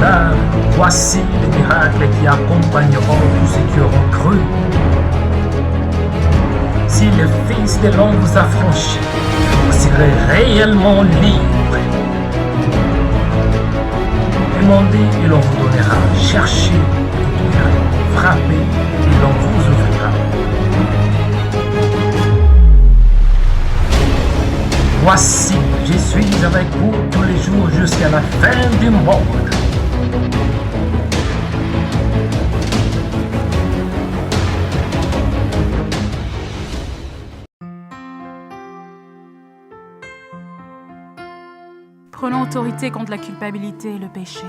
car voici les miracles qui accompagneront tous ceux qui auront cru. Si le Fils de l'homme vous a franchi, vous serez réellement libre. Demandez et l'on vous donnera. Cherchez et vous trouverez. Frappez et l'on vous ouvrira. Voici, je suis avec vous tous les jours jusqu'à la fin du monde. Prenons autorité contre la culpabilité et le péché.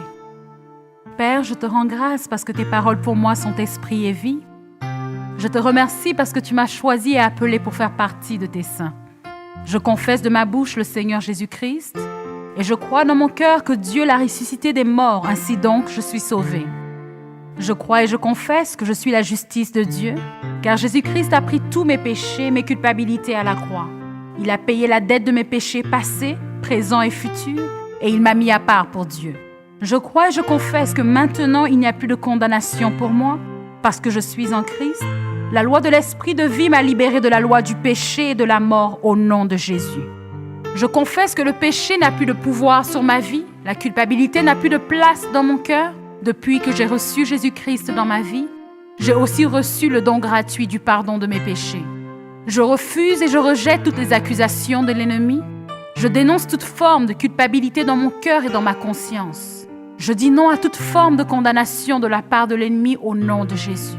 Père, je te rends grâce parce que tes paroles pour moi sont esprit et vie. Je te remercie parce que tu m'as choisi et appelé pour faire partie de tes saints. Je confesse de ma bouche le Seigneur Jésus-Christ et je crois dans mon cœur que Dieu l'a ressuscité des morts, ainsi donc je suis sauvé. Je crois et je confesse que je suis la justice de Dieu, car Jésus-Christ a pris tous mes péchés, mes culpabilités à la croix. Il a payé la dette de mes péchés passés, présents et futurs, et il m'a mis à part pour Dieu. Je crois et je confesse que maintenant il n'y a plus de condamnation pour moi, parce que je suis en Christ. La loi de l'esprit de vie m'a libéré de la loi du péché et de la mort au nom de Jésus. Je confesse que le péché n'a plus de pouvoir sur ma vie, la culpabilité n'a plus de place dans mon cœur. Depuis que j'ai reçu Jésus-Christ dans ma vie, j'ai aussi reçu le don gratuit du pardon de mes péchés. Je refuse et je rejette toutes les accusations de l'ennemi. Je dénonce toute forme de culpabilité dans mon cœur et dans ma conscience. Je dis non à toute forme de condamnation de la part de l'ennemi au nom de Jésus.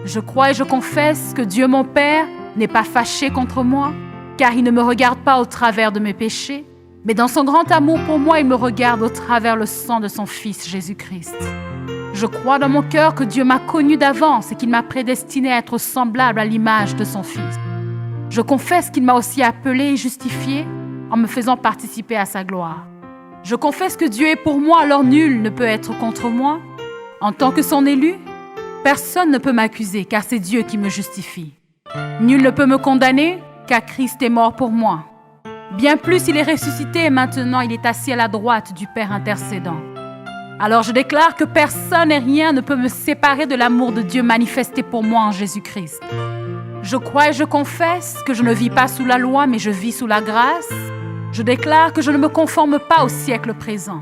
Je crois et je confesse que Dieu mon Père n'est pas fâché contre moi, car il ne me regarde pas au travers de mes péchés, mais dans son grand amour pour moi, il me regarde au travers le sang de son Fils Jésus-Christ. Je crois dans mon cœur que Dieu m'a connu d'avance et qu'il m'a prédestiné à être semblable à l'image de son Fils. Je confesse qu'il m'a aussi appelé et justifié en me faisant participer à sa gloire. Je confesse que Dieu est pour moi, alors nul ne peut être contre moi. En tant que son élu, personne ne peut m'accuser, car c'est Dieu qui me justifie. Nul ne peut me condamner, car Christ est mort pour moi. Bien plus, il est ressuscité et maintenant il est assis à la droite du Père intercédant. Alors je déclare que personne et rien ne peut me séparer de l'amour de Dieu manifesté pour moi en Jésus-Christ. Je crois et je confesse que je ne vis pas sous la loi, mais je vis sous la grâce. Je déclare que je ne me conforme pas au siècle présent,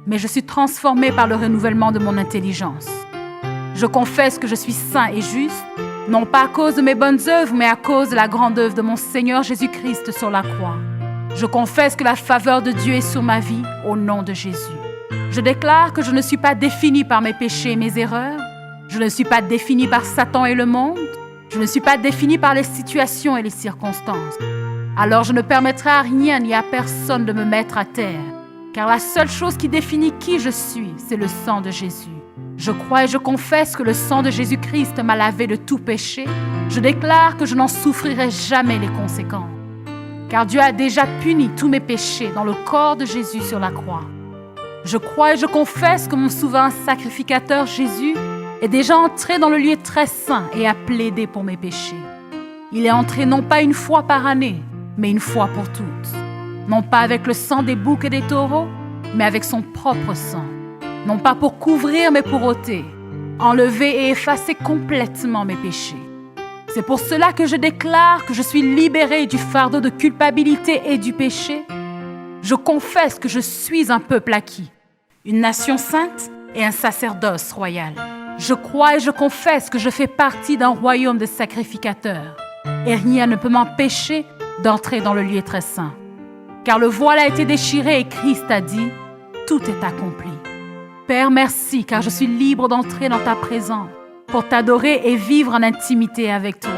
mais je suis transformé par le renouvellement de mon intelligence. Je confesse que je suis saint et juste, non pas à cause de mes bonnes œuvres, mais à cause de la grande œuvre de mon Seigneur Jésus-Christ sur la croix. Je confesse que la faveur de Dieu est sur ma vie, au nom de Jésus. Je déclare que je ne suis pas défini par mes péchés et mes erreurs. Je ne suis pas défini par Satan et le monde. Je ne suis pas défini par les situations et les circonstances. Alors je ne permettrai à rien ni à personne de me mettre à terre, car la seule chose qui définit qui je suis, c'est le sang de Jésus. Je crois et je confesse que le sang de Jésus-Christ m'a lavé de tout péché. Je déclare que je n'en souffrirai jamais les conséquences, car Dieu a déjà puni tous mes péchés dans le corps de Jésus sur la croix. Je crois et je confesse que mon souverain sacrificateur Jésus est déjà entré dans le lieu très saint et a plaidé pour mes péchés. Il est entré non pas une fois par année, mais une fois pour toutes. Non pas avec le sang des boucs et des taureaux, mais avec son propre sang. Non pas pour couvrir, mais pour ôter, enlever et effacer complètement mes péchés. C'est pour cela que je déclare que je suis libéré du fardeau de culpabilité et du péché. Je confesse que je suis un peuple acquis, une nation sainte et un sacerdoce royal. Je crois et je confesse que je fais partie d'un royaume de sacrificateurs, et rien ne peut m'empêcher d'entrer dans le lieu très saint. Car le voile a été déchiré et Christ a dit « Tout est accompli ». Père, merci, car je suis libre d'entrer dans ta présence pour t'adorer et vivre en intimité avec toi.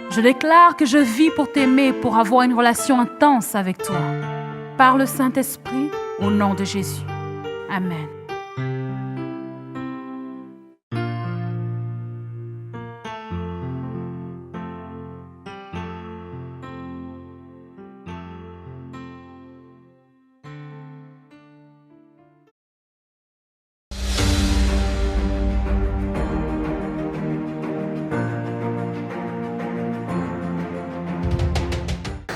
Je déclare que je vis pour t'aimer, pour avoir une relation intense avec toi. Par le Saint-Esprit, au nom de Jésus. Amen.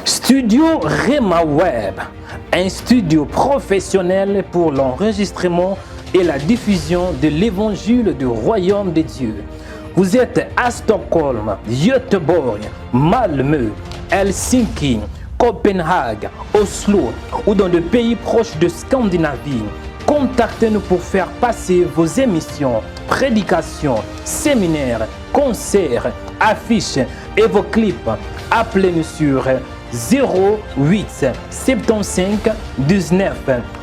Studio Rema Web, un studio professionnel pour l'enregistrement et la diffusion de l'évangile du royaume de Dieu. Vous êtes à Stockholm, Göteborg, Malmö, Helsinki, Copenhague, Oslo ou dans des pays proches de Scandinavie. Contactez-nous pour faire passer vos émissions, prédications, séminaires, concerts, affiches et vos clips. Appelez-nous sur 08 75 19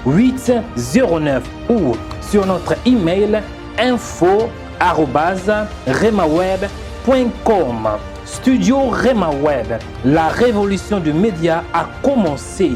809 ou sur notre email info@remaweb.com. Studio Rema Web, la révolution du média a commencé.